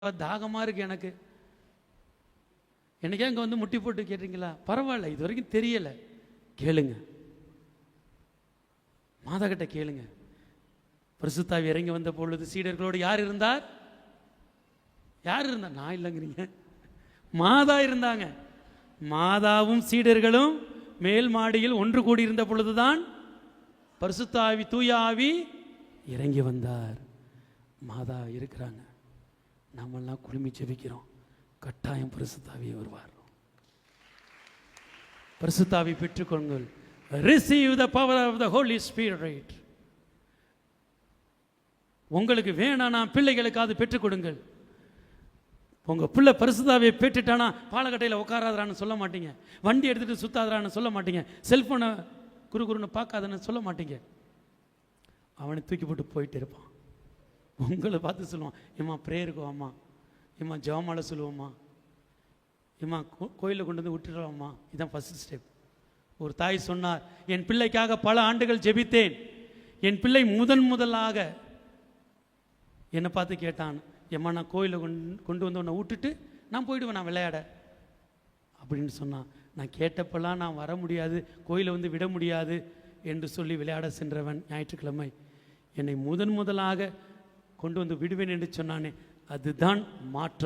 தாகமாக இருக்குது எனக்கு. என்னைக்கே அங்கே வந்து முட்டி போட்டு கேட்டீங்களா? பரவாயில்ல, இது வரைக்கும் தெரியலை. கேளுங்க, மாதா கிட்ட கேளுங்க. பரிசுத்தாவி இறங்கி வந்த பொழுது சீடர்களோடு யார் இருந்தார்? யார் இருந்தார்? நான் இல்லைங்கிறீங்க, மாதா இருந்தாங்க. மாதாவும் சீடர்களும் மேல் மாடியில் ஒன்று கூடி இருந்த பொழுதுதான் பரிசுத்தாவி, தூய ஆவி இறங்கி வந்தார். மாதா இருக்கிறாங்க, நம்மெல்லாம் குழுமி ஜெபிக்கிறோம். கட்டாயம் பரிசுத்தாவி வருவார். பரிசுத்தாவி பெற்றுக்கொள்ளுங்கள். Receive the power of the Holy Spirit. உங்களுக்கு வேணானா பிள்ளைகளுக்கு அது பெற்றுக் கொடுங்கள். உங்க பிள்ளை பரிசுத்தாவியை பெற்றுட்டானா பாலக்கட்டையில் உட்காராதான்னு சொல்ல மாட்டீங்க, வண்டி எடுத்துட்டு சுத்தாதான்னு சொல்ல மாட்டீங்க, செல்போனை குறுகுறுன்னு பார்க்காதன்னு சொல்ல மாட்டீங்க. அவனை தூக்கி போட்டு போயிட்டு இருப்பான். உங்களை பார்த்து சொல்லுவான், ஏம்மா ப்ரேயருக்கு வாம்மா, ஏம்மா ஜெபமாலை சொல்லுவோம்மா, ஏம்மா கோயிலில் கொண்டு வந்து விட்டுடுவாம்மா. இதுதான் ஃபர்ஸ்ட் ஸ்டெப். ஒரு தாய் சொன்னார், என் பிள்ளைக்காக பல ஆண்டுகள் ஜெபித்தேன். என் பிள்ளை முதலாக என்னை பார்த்து கேட்டான், ஏம்மா நான் கோயிலில் கொண்டு வந்து உன்னை விட்டுட்டு நான் போயிடுவேன், நான் விளையாட அப்படின்னு சொன்னான். நான் கேட்டப்பெல்லாம் நான் வர முடியாது, கோயிலை வந்து விட முடியாது என்று சொல்லி விளையாட சென்றவன் ஞாயிற்றுக்கிழமை என்னை முதலாக கொண்டு வந்து விடுவேன் என்று சொன்னானே, அதுதான் மாற்றம்.